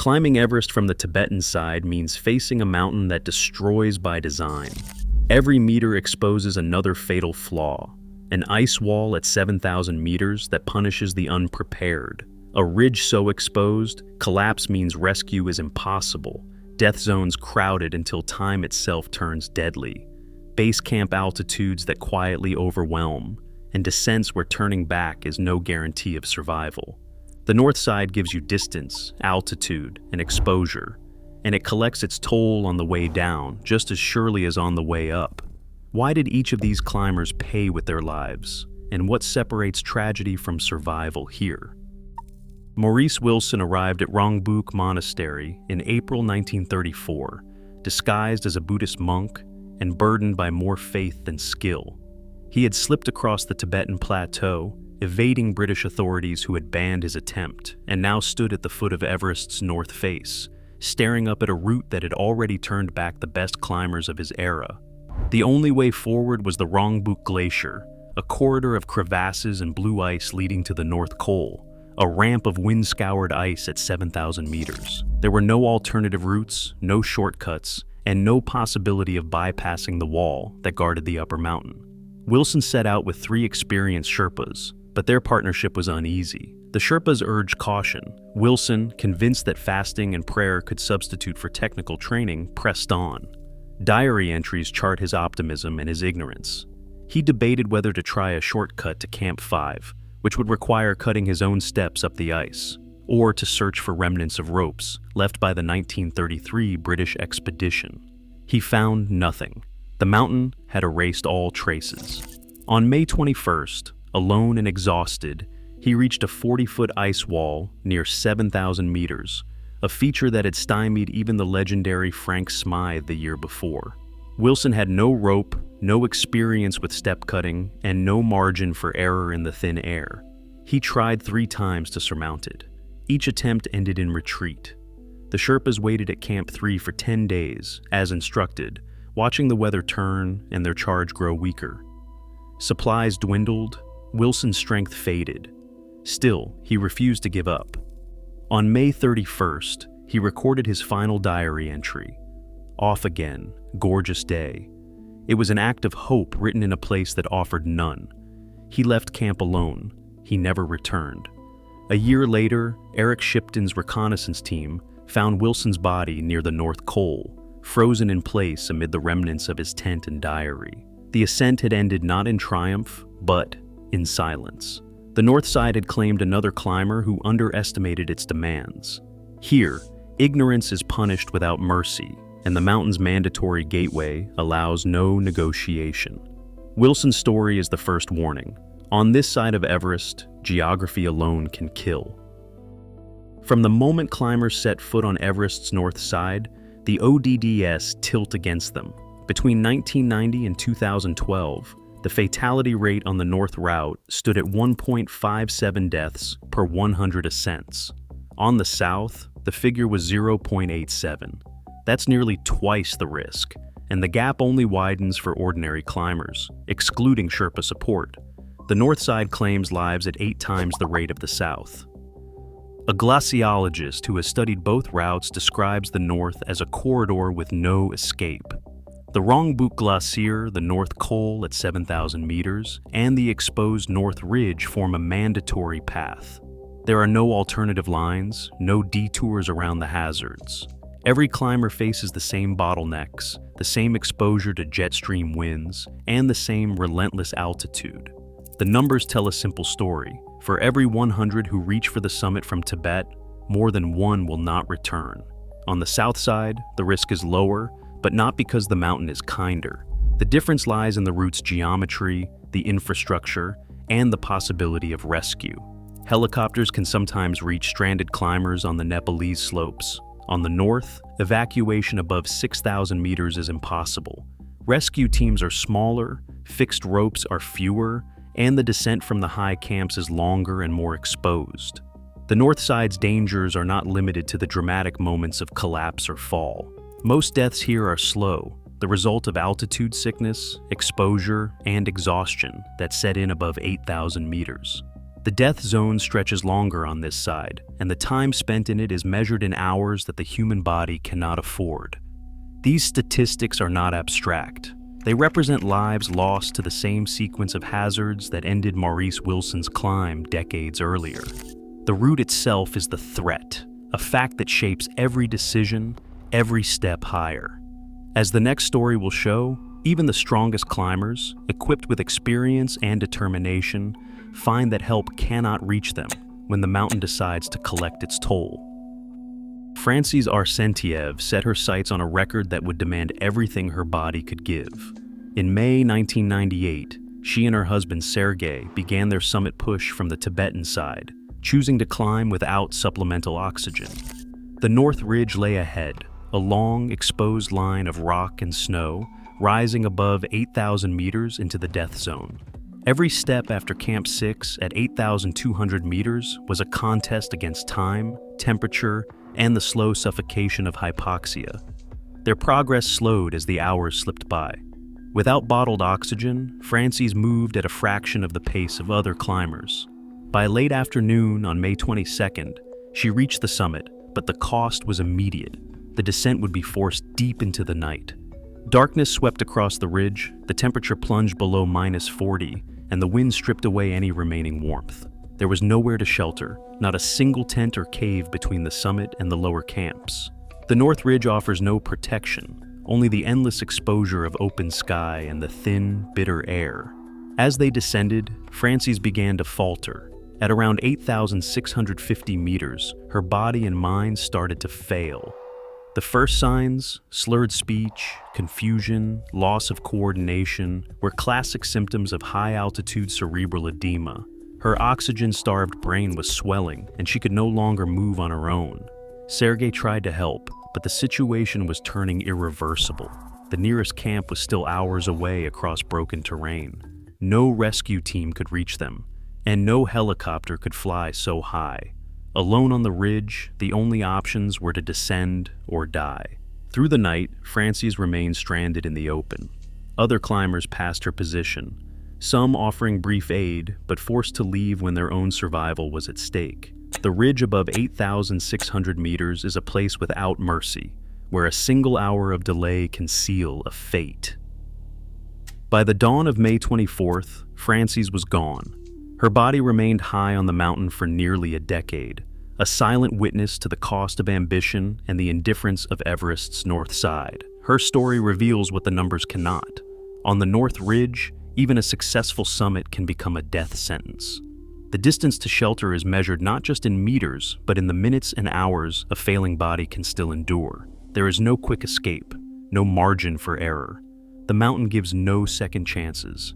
Climbing Everest from the Tibetan side means facing a mountain that destroys by design. Every meter exposes another fatal flaw. An ice wall at 7,000 meters that punishes the unprepared. A ridge so exposed, collapse means rescue is impossible. Death zones crowded until time itself turns deadly. Base camp altitudes that quietly overwhelm, and descents where turning back is no guarantee of survival. The north side gives you distance, altitude, and exposure, and it collects its toll on the way down just as surely as on the way up. Why did each of these climbers pay with their lives, and what separates tragedy from survival here? Maurice Wilson arrived at Rongbuk Monastery in April 1934, disguised as a Buddhist monk and burdened by more faith than skill. He had slipped across the Tibetan plateau, evading British authorities who had banned his attempt, and now stood at the foot of Everest's north face, staring up at a route that had already turned back the best climbers of his era. The only way forward was the Rongbuk Glacier, a corridor of crevasses and blue ice leading to the North Pole, a ramp of wind-scoured ice at 7,000 meters. There were no alternative routes, no shortcuts, and no possibility of bypassing the wall that guarded the upper mountain. Wilson set out with 3 experienced Sherpas, but their partnership was uneasy. The Sherpas urged caution. Wilson, convinced that fasting and prayer could substitute for technical training, pressed on. Diary entries chart his optimism and his ignorance. He debated whether to try a shortcut to Camp 5, which would require cutting his own steps up the ice, or to search for remnants of ropes left by the 1933 British expedition. He found nothing. The mountain had erased all traces. On May 21st, alone and exhausted, he reached a 40-foot ice wall near 7,000 meters, a feature that had stymied even the legendary Frank Smythe the year before. Wilson had no rope, no experience with step cutting, and no margin for error in the thin air. He tried 3 times to surmount it. Each attempt ended in retreat. The Sherpas waited at Camp 3 for 10 days, as instructed, watching the weather turn and their charge grow weaker. Supplies dwindled, Wilson's strength faded. Still, he refused to give up. On May 31st, he recorded his final diary entry. Off again, gorgeous day. It was an act of hope written in a place that offered none. He left camp alone. He never returned. A year later, Eric Shipton's reconnaissance team found Wilson's body near the North Col, frozen in place amid the remnants of his tent and diary. The ascent had ended not in triumph, but in silence. The north side had claimed another climber who underestimated its demands. Here, ignorance is punished without mercy, and the mountain's mandatory gateway allows no negotiation. Wilson's story is the first warning. On this side of Everest, geography alone can kill. From the moment climbers set foot on Everest's north side, the ODDS tilt against them. Between 1990 and 2012, the fatality rate on the north route stood at 1.57 deaths per 100 ascents. On the south, the figure was 0.87. That's nearly twice the risk, and the gap only widens for ordinary climbers, excluding Sherpa support. The north side claims lives at 8 times the rate of the south. A glaciologist who has studied both routes describes the north as a corridor with no escape. The Rongbuk Glacier, the North Col at 7,000 meters, and the exposed North Ridge form a mandatory path. There are no alternative lines, no detours around the hazards. Every climber faces the same bottlenecks, the same exposure to jet stream winds, and the same relentless altitude. The numbers tell a simple story. For every 100 who reach for the summit from Tibet, more than 1 will not return. On the south side, the risk is lower, but not because the mountain is kinder. The difference lies in the route's geometry, the infrastructure, and the possibility of rescue. Helicopters can sometimes reach stranded climbers on the Nepalese slopes. On the north, evacuation above 6,000 meters is impossible. Rescue teams are smaller, fixed ropes are fewer, and the descent from the high camps is longer and more exposed. The north side's dangers are not limited to the dramatic moments of collapse or fall. Most deaths here are slow, the result of altitude sickness, exposure, and exhaustion that set in above 8,000 meters. The death zone stretches longer on this side, and the time spent in it is measured in hours that the human body cannot afford. These statistics are not abstract. They represent lives lost to the same sequence of hazards that ended Maurice Wilson's climb decades earlier. The route itself is the threat, a fact that shapes every decision, every step higher. As the next story will show, even the strongest climbers, equipped with experience and determination, find that help cannot reach them when the mountain decides to collect its toll. Frances Arsentiev set her sights on a record that would demand everything her body could give. In May 1998, she and her husband Sergei began their summit push from the Tibetan side, choosing to climb without supplemental oxygen. The North Ridge lay ahead, a long, exposed line of rock and snow, rising above 8,000 meters into the death zone. Every step after Camp 6 at 8,200 meters was a contest against time, temperature, and the slow suffocation of hypoxia. Their progress slowed as the hours slipped by. Without bottled oxygen, Frances moved at a fraction of the pace of other climbers. By late afternoon on May 22nd, she reached the summit, but the cost was immediate. The descent would be forced deep into the night. Darkness swept across the ridge, the temperature plunged below -40, and the wind stripped away any remaining warmth. There was nowhere to shelter, not a single tent or cave between the summit and the lower camps. The North Ridge offers no protection, only the endless exposure of open sky and the thin, bitter air. As they descended, Frances began to falter. At around 8,650 meters, her body and mind started to fail. The first signs, slurred speech, confusion, loss of coordination, were classic symptoms of high-altitude cerebral edema. Her oxygen-starved brain was swelling, and she could no longer move on her own. Sergei tried to help, but the situation was turning irreversible. The nearest camp was still hours away across broken terrain. No rescue team could reach them, and no helicopter could fly so high. Alone on the ridge, the only options were to descend or die. Through the night, Frances remained stranded in the open. Other climbers passed her position, some offering brief aid, but forced to leave when their own survival was at stake. The ridge above 8,600 meters is a place without mercy, where a single hour of delay can seal a fate. By the dawn of May 24th, Frances was gone. Her body remained high on the mountain for nearly a decade, a silent witness to the cost of ambition and the indifference of Everest's north side. Her story reveals what the numbers cannot. On the North Ridge, even a successful summit can become a death sentence. The distance to shelter is measured not just in meters, but in the minutes and hours a failing body can still endure. There is no quick escape, no margin for error. The mountain gives no second chances.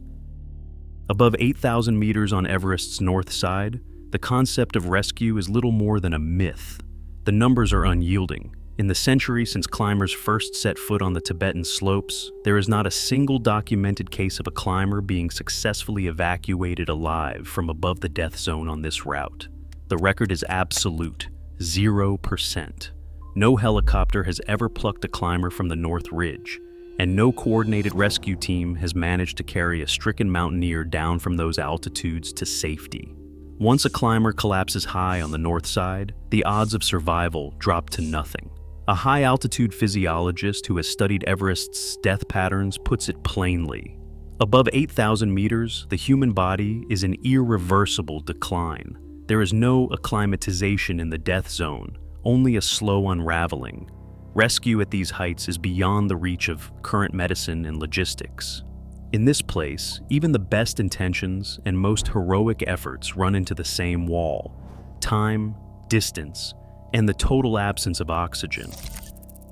Above 8,000 meters on Everest's north side, the concept of rescue is little more than a myth. The numbers are unyielding. In the century since climbers first set foot on the Tibetan slopes, there is not a single documented case of a climber being successfully evacuated alive from above the death zone on this route. The record is absolute, 0%. No helicopter has ever plucked a climber from the North Ridge, and no coordinated rescue team has managed to carry a stricken mountaineer down from those altitudes to safety. Once a climber collapses high on the north side, the odds of survival drop to nothing. A high-altitude physiologist who has studied Everest's death patterns puts it plainly. Above 8,000 meters, the human body is in irreversible decline. There is no acclimatization in the death zone, only a slow unraveling. Rescue at these heights is beyond the reach of current medicine and logistics. In this place, even the best intentions and most heroic efforts run into the same wall: time, distance, and the total absence of oxygen.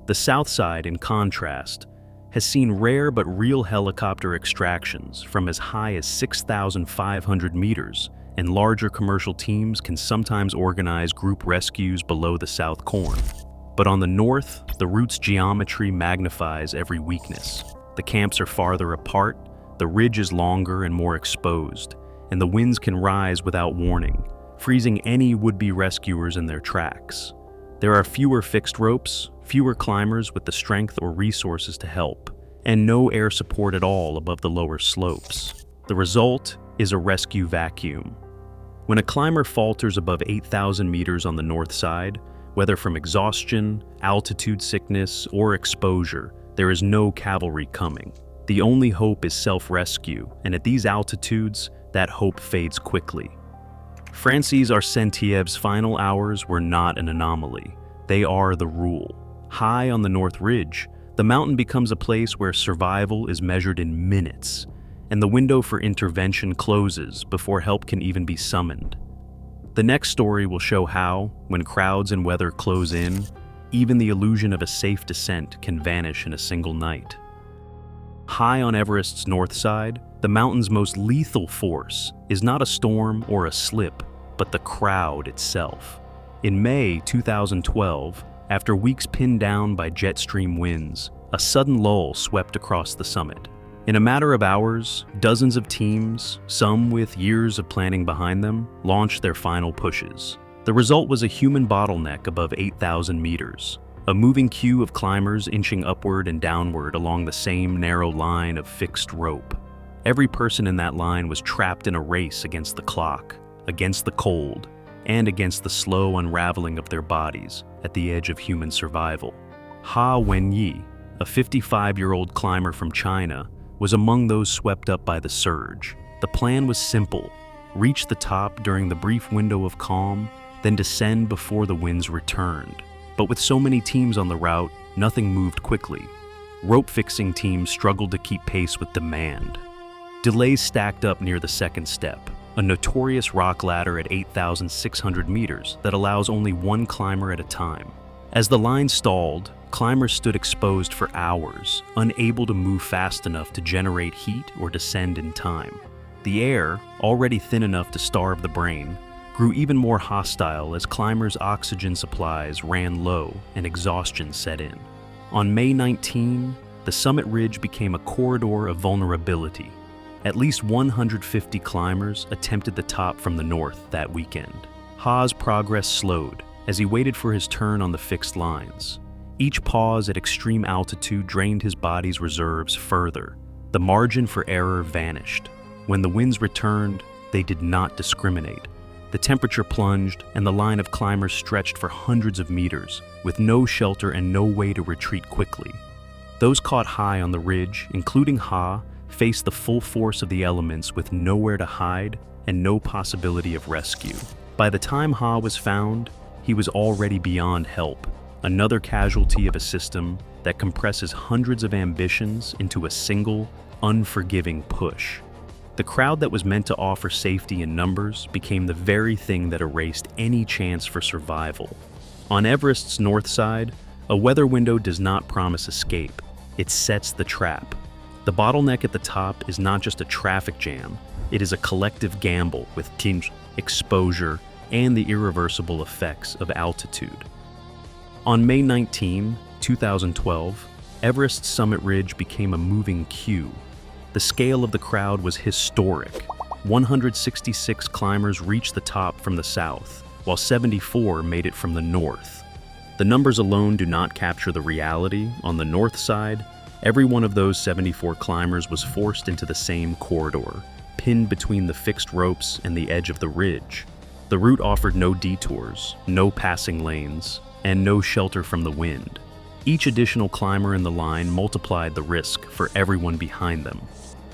The south side, in contrast, has seen rare but real helicopter extractions from as high as 6,500 meters, and larger commercial teams can sometimes organize group rescues below the South Corn. But on the north, the route's geometry magnifies every weakness. The camps are farther apart, the ridge is longer and more exposed, and the winds can rise without warning, freezing any would-be rescuers in their tracks. There are fewer fixed ropes, fewer climbers with the strength or resources to help, and no air support at all above the lower slopes. The result is a rescue vacuum. When a climber falters above 8,000 meters on the north side, whether from exhaustion, altitude sickness, or exposure, there is no cavalry coming. The only hope is self-rescue, and at these altitudes, that hope fades quickly. Francis Arsentiev's final hours were not an anomaly. They are the rule. High on the North Ridge, the mountain becomes a place where survival is measured in minutes, and the window for intervention closes before help can even be summoned. The next story will show how, when crowds and weather close in, even the illusion of a safe descent can vanish in a single night. High on Everest's north side, the mountain's most lethal force is not a storm or a slip, but the crowd itself. In May 2012, after weeks pinned down by jet stream winds, a sudden lull swept across the summit. In a matter of hours, dozens of teams, some with years of planning behind them, launched their final pushes. The result was a human bottleneck above 8,000 meters, a moving queue of climbers inching upward and downward along the same narrow line of fixed rope. Every person in that line was trapped in a race against the clock, against the cold, and against the slow unraveling of their bodies at the edge of human survival. Ha Wenyi, a 55-year-old climber from China, was among those swept up by the surge. The plan was simple: reach the top during the brief window of calm, then descend before the winds returned. But with so many teams on the route, nothing moved quickly. Rope-fixing teams struggled to keep pace with demand. Delays stacked up near the second step, a notorious rock ladder at 8,600 meters that allows only one climber at a time. As the line stalled, climbers stood exposed for hours, unable to move fast enough to generate heat or descend in time. The air, already thin enough to starve the brain, grew even more hostile as climbers' oxygen supplies ran low and exhaustion set in. On May 19, the summit ridge became a corridor of vulnerability. At least 150 climbers attempted the top from the north that weekend. Ha's progress slowed as he waited for his turn on the fixed lines. Each pause at extreme altitude drained his body's reserves further. The margin for error vanished. When the winds returned, they did not discriminate. The temperature plunged, and the line of climbers stretched for hundreds of meters, with no shelter and no way to retreat quickly. Those caught high on the ridge, including Ha, faced the full force of the elements with nowhere to hide and no possibility of rescue. By the time Ha was found, he was already beyond help, another casualty of a system that compresses hundreds of ambitions into a single, unforgiving push. The crowd that was meant to offer safety in numbers became the very thing that erased any chance for survival. On Everest's north side, a weather window does not promise escape. It sets the trap. The bottleneck at the top is not just a traffic jam, it is a collective gamble with teams, exposure, and the irreversible effects of altitude. On May 19, 2012, Everest's summit ridge became a moving queue. The scale of the crowd was historic. 166 climbers reached the top from the south, while 74 made it from the north. The numbers alone do not capture the reality. On the north side, every one of those 74 climbers was forced into the same corridor, pinned between the fixed ropes and the edge of the ridge. The route offered no detours, no passing lanes, and no shelter from the wind. Each additional climber in the line multiplied the risk for everyone behind them.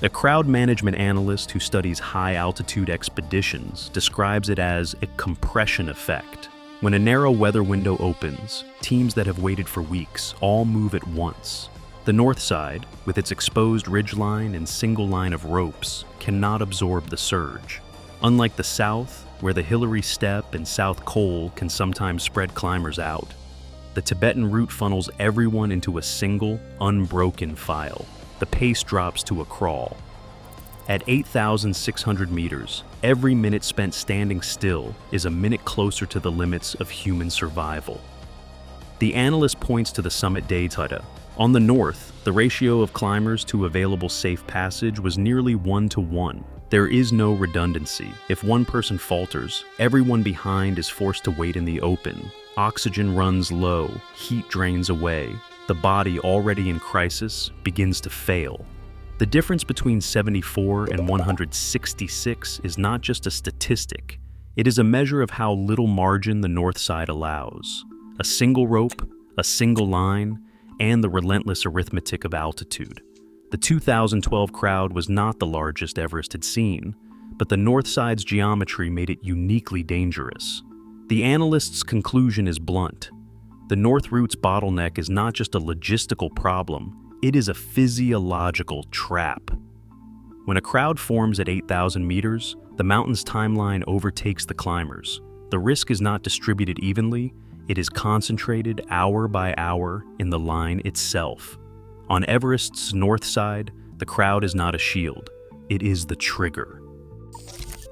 A crowd management analyst who studies high-altitude expeditions describes it as a compression effect. When a narrow weather window opens, teams that have waited for weeks all move at once. The north side, with its exposed ridgeline and single line of ropes, cannot absorb the surge. Unlike the south, where the Hillary Step and South Col can sometimes spread climbers out, the Tibetan route funnels everyone into a single, unbroken file. The pace drops to a crawl. At 8,600 meters, every minute spent standing still is a minute closer to the limits of human survival. The analyst points to the summit data. On the north, the ratio of climbers to available safe passage was nearly 1-to-1. There is no redundancy. If one person falters, everyone behind is forced to wait in the open. Oxygen runs low, heat drains away. The body, already in crisis, begins to fail. The difference between 74 and 166 is not just a statistic, It is a measure of how little margin the north side allows. A single rope, a single line, and the relentless arithmetic of altitude. The 2012 crowd was not the largest Everest had seen, but the north side's geometry made it uniquely dangerous. The analyst's conclusion is blunt. The North Route's bottleneck is not just a logistical problem, it is a physiological trap. When a crowd forms at 8,000 meters, the mountain's timeline overtakes the climbers. The risk is not distributed evenly, it is concentrated hour by hour in the line itself. On Everest's north side, the crowd is not a shield, it is the trigger.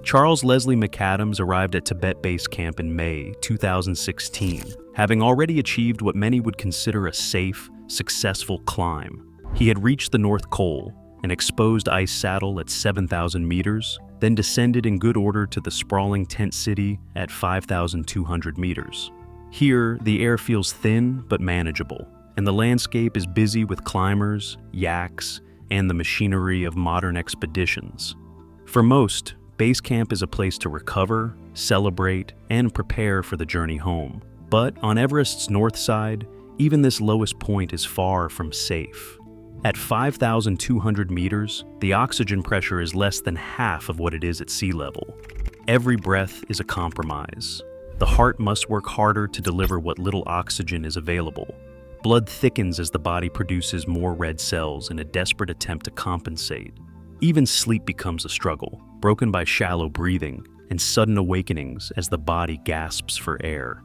Charles Leslie McAdams arrived at Tibet Base Camp in May 2016, having already achieved what many would consider a safe, successful climb. He had reached the North Col, an exposed ice saddle at 7,000 meters, then descended in good order to the sprawling tent city at 5,200 meters. Here, the air feels thin but manageable, and the landscape is busy with climbers, yaks, and the machinery of modern expeditions. For most, base camp is a place to recover, celebrate, and prepare for the journey home. But on Everest's north side, even this lowest point is far from safe. At 5,200 meters, the oxygen pressure is less than half of what it is at sea level. Every breath is a compromise. The heart must work harder to deliver what little oxygen is available. Blood thickens as the body produces more red cells in a desperate attempt to compensate. Even sleep becomes a struggle, broken by shallow breathing and sudden awakenings as the body gasps for air.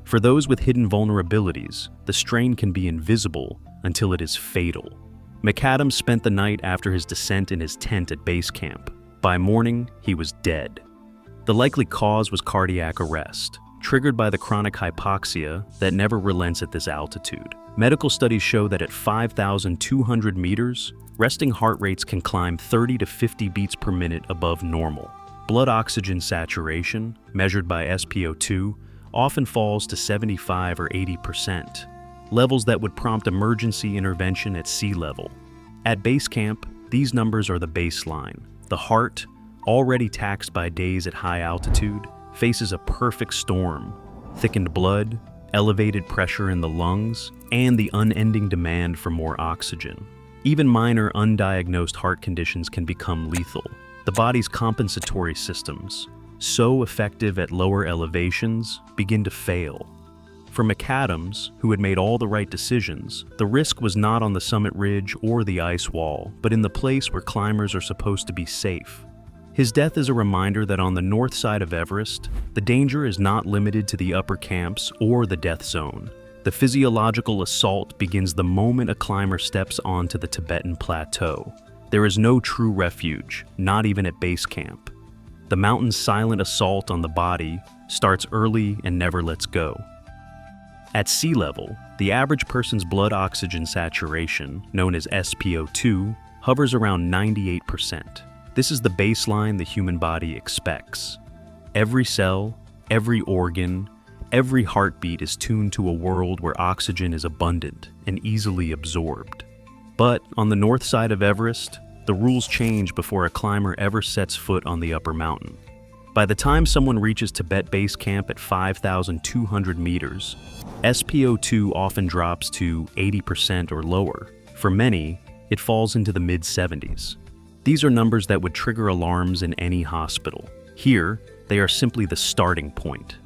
For those with hidden vulnerabilities, the strain can be invisible until it is fatal. McAdams spent the night after his descent in his tent at base camp. By morning, he was dead. The likely cause was cardiac arrest, triggered by the chronic hypoxia that never relents at this altitude. Medical studies show that at 5,200 meters, resting heart rates can climb 30 to 50 beats per minute above normal. Blood oxygen saturation, measured by SpO2, often falls to 75 or 80%, levels that would prompt emergency intervention at sea level. At base camp, these numbers are the baseline. The heart, already taxed by days at high altitude, faces a perfect storm: thickened blood, elevated pressure in the lungs, and the unending demand for more oxygen. Even minor undiagnosed heart conditions can become lethal. The body's compensatory systems, so effective at lower elevations, begin to fail. For McAdams, who had made all the right decisions, the risk was not on the summit ridge or the ice wall, but in the place where climbers are supposed to be safe. His death is a reminder that on the north side of Everest, the danger is not limited to the upper camps or the death zone. The physiological assault begins the moment a climber steps onto the Tibetan plateau. There is no true refuge, not even at base camp. The mountain's silent assault on the body starts early and never lets go. At sea level, the average person's blood oxygen saturation, known as SpO2, hovers around 98%. This is the baseline the human body expects. Every cell, every organ, every heartbeat is tuned to a world where oxygen is abundant and easily absorbed. But on the north side of Everest, the rules change before a climber ever sets foot on the upper mountain. By the time someone reaches Tibet Base Camp at 5,200 meters, SpO2 often drops to 80% or lower. For many, it falls into the mid-70s. These are numbers that would trigger alarms in any hospital. Here, they are simply the starting point.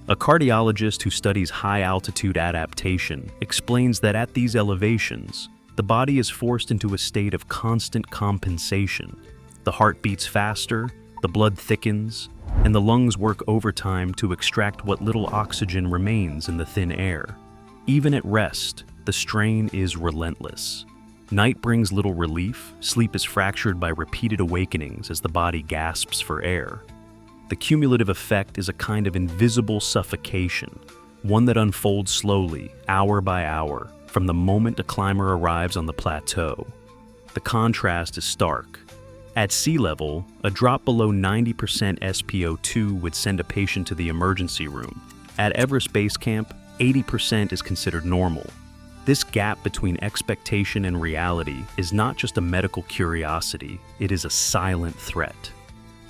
A cardiologist who studies high-altitude adaptation explains that at these elevations, the body is forced into a state of constant compensation. The heart beats faster, the blood thickens, and the lungs work overtime to extract what little oxygen remains in the thin air. Even at rest, the strain is relentless. Night brings little relief, sleep is fractured by repeated awakenings as the body gasps for air. The cumulative effect is a kind of invisible suffocation, one that unfolds slowly, hour by hour, from the moment a climber arrives on the plateau. The contrast is stark. At sea level, a drop below 90% SpO2 would send a patient to the emergency room. At Everest Base Camp, 80% is considered normal. This gap between expectation and reality is not just a medical curiosity, it is a silent threat.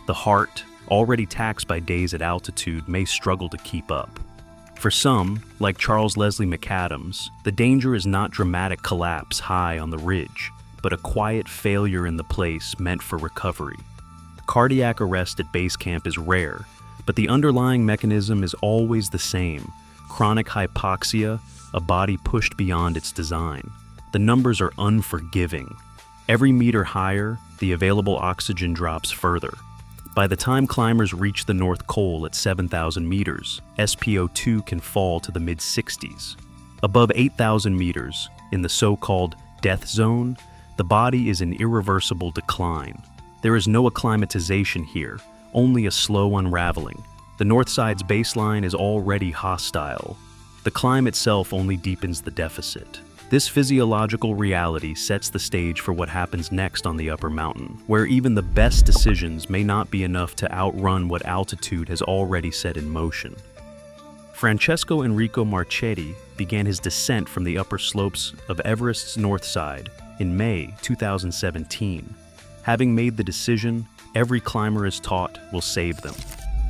The heart, already taxed by days at altitude, may struggle to keep up. For some, like Charles Leslie McAdams, the danger is not dramatic collapse high on the ridge, but a quiet failure in the place meant for recovery. Cardiac arrest at base camp is rare, but the underlying mechanism is always the same: chronic hypoxia, a body pushed beyond its design. The numbers are unforgiving. Every meter higher, the available oxygen drops further. By the time climbers reach the North Col at 7,000 meters, SpO2 can fall to the mid-60s. Above 8,000 meters, in the so-called death zone, the body is in irreversible decline. There is no acclimatization here, only a slow unraveling. The north side's baseline is already hostile. The climb itself only deepens the deficit. This physiological reality sets the stage for what happens next on the upper mountain, where even the best decisions may not be enough to outrun what altitude has already set in motion. Francesco Enrico Marchetti began his descent from the upper slopes of Everest's north side in May 2017. Having made the decision, every climber is taught will save them.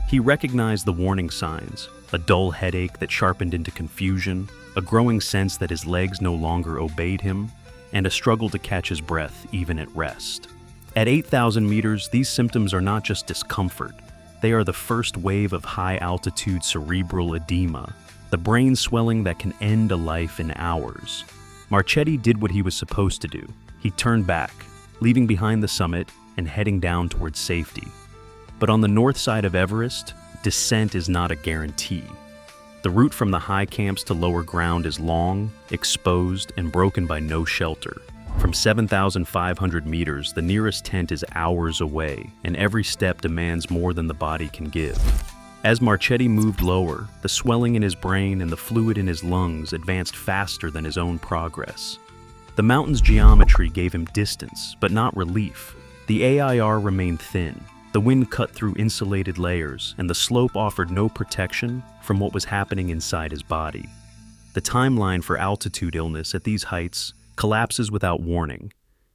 He recognized the warning signs: a dull headache that sharpened into confusion, a growing sense that his legs no longer obeyed him, and a struggle to catch his breath even at rest. At 8,000 meters, these symptoms are not just discomfort. They are the first wave of high-altitude cerebral edema, the brain swelling that can end a life in hours. Marchetti did what he was supposed to do. He turned back, leaving behind the summit and heading down towards safety. But on the north side of Everest, descent is not a guarantee. The route from the high camps to lower ground is long, exposed, and broken by no shelter. From 7,500 meters, the nearest tent is hours away, and every step demands more than the body can give. As Marchetti moved lower, the swelling in his brain and the fluid in his lungs advanced faster than his own progress. The mountain's geometry gave him distance, but not relief. The AIR remained thin. The wind cut through insulated layers, and the slope offered no protection from what was happening inside his body. The timeline for altitude illness at these heights collapses without warning.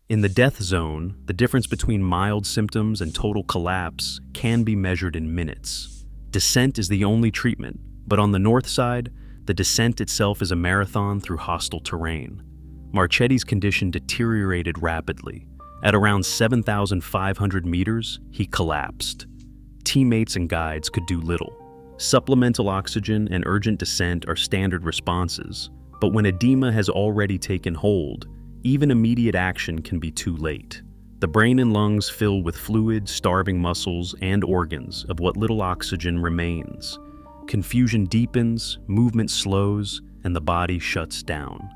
In the death zone, the difference between mild symptoms and total collapse can be measured in minutes. Descent is the only treatment, but on the north side, the descent itself is a marathon through hostile terrain. Marchetti's condition deteriorated rapidly. At around 7,500 meters, he collapsed. Teammates and guides could do little. Supplemental oxygen and urgent descent are standard responses, but when edema has already taken hold, even immediate action can be too late. The brain and lungs fill with fluid, starving muscles and organs of what little oxygen remains. Confusion deepens, movement slows, and the body shuts down.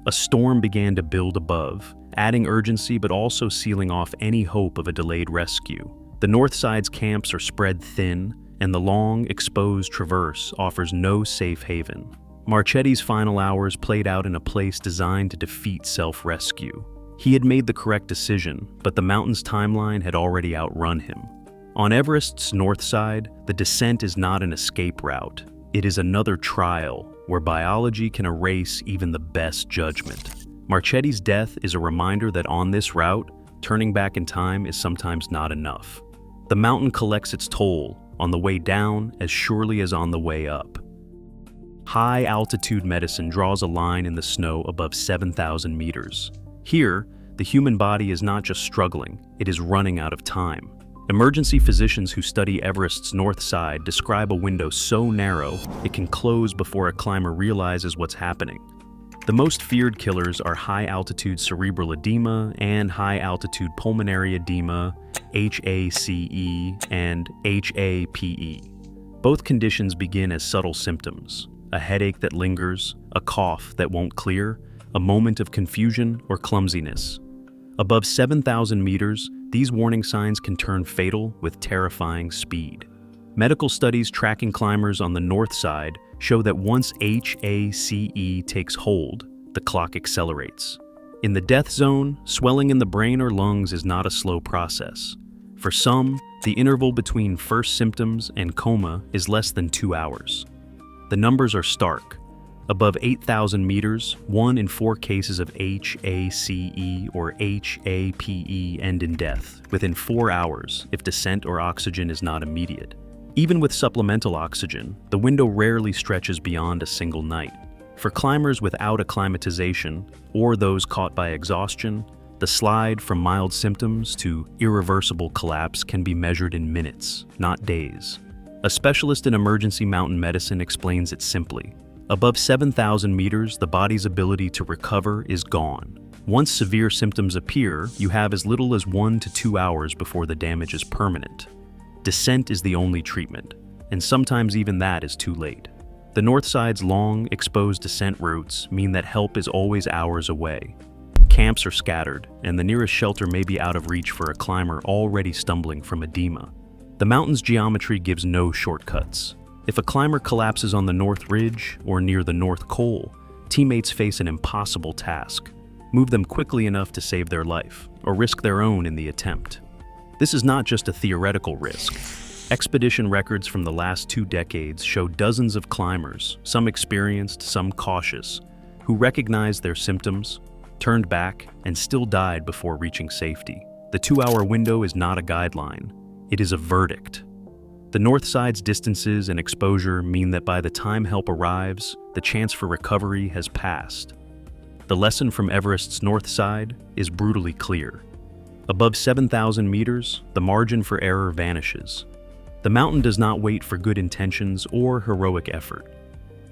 A storm began to build above, adding urgency but also sealing off any hope of a delayed rescue. The north side's camps are spread thin, and the long, exposed traverse offers no safe haven. Marchetti's final hours played out in a place designed to defeat self-rescue. He had made the correct decision, but the mountain's timeline had already outrun him. On Everest's north side, the descent is not an escape route. It is another trial, where biology can erase even the best judgment. Marchetti's death is a reminder that on this route, turning back in time is sometimes not enough. The mountain collects its toll on the way down as surely as on the way up. High-altitude medicine draws a line in the snow above 7,000 meters. Here, the human body is not just struggling, it is running out of time. Emergency physicians who study Everest's north side describe a window so narrow it can close before a climber realizes what's happening. The most feared killers are high-altitude cerebral edema and high-altitude pulmonary edema, HACE and HAPE. Both conditions begin as subtle symptoms: a headache that lingers, a cough that won't clear, a moment of confusion or clumsiness. Above 7,000 meters, these warning signs can turn fatal with terrifying speed. Medical studies tracking climbers on the north side show that once HACE takes hold, the clock accelerates. In the death zone, swelling in the brain or lungs is not a slow process. For some, the interval between first symptoms and coma is less than 2 hours. The numbers are stark. Above 8,000 meters, 1 in 4 cases of HACE or HAPE end in death within 4 hours if descent or oxygen is not immediate. Even with supplemental oxygen, the window rarely stretches beyond a single night. For climbers without acclimatization or those caught by exhaustion, the slide from mild symptoms to irreversible collapse can be measured in minutes, not days. A specialist in emergency mountain medicine explains it simply. Above 7,000 meters, the body's ability to recover is gone. Once severe symptoms appear, you have as little as 1 to 2 hours before the damage is permanent. Descent is the only treatment, and sometimes even that is too late. The north side's long, exposed descent routes mean that help is always hours away. Camps are scattered, and the nearest shelter may be out of reach for a climber already stumbling from edema. The mountain's geometry gives no shortcuts. If a climber collapses on the North Ridge or near the North Col, teammates face an impossible task: move them quickly enough to save their life, or risk their own in the attempt. This is not just a theoretical risk. Expedition records from the last 2 decades show dozens of climbers, some experienced, some cautious, who recognized their symptoms, turned back, and still died before reaching safety. The 2-hour window is not a guideline. It is a verdict. The north side's distances and exposure mean that by the time help arrives, the chance for recovery has passed. The lesson from Everest's north side is brutally clear. Above 7,000 meters, the margin for error vanishes. The mountain does not wait for good intentions or heroic effort.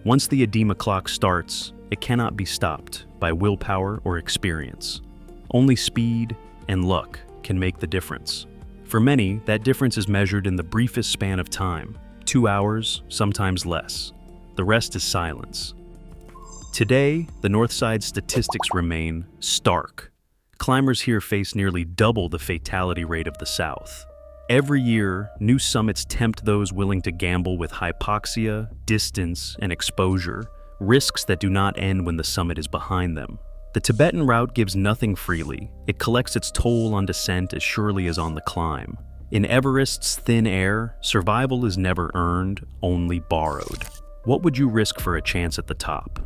Once the edema clock starts, it cannot be stopped by willpower or experience. Only speed and luck can make the difference. For many, that difference is measured in the briefest span of time, 2 hours, sometimes less. The rest is silence. Today, the north side statistics remain stark. Climbers here face nearly double the fatality rate of the south. Every year, new summits tempt those willing to gamble with hypoxia, distance, and exposure, risks that do not end when the summit is behind them. The Tibetan route gives nothing freely. It collects its toll on descent as surely as on the climb. In Everest's thin air, survival is never earned, only borrowed. What would you risk for a chance at the top?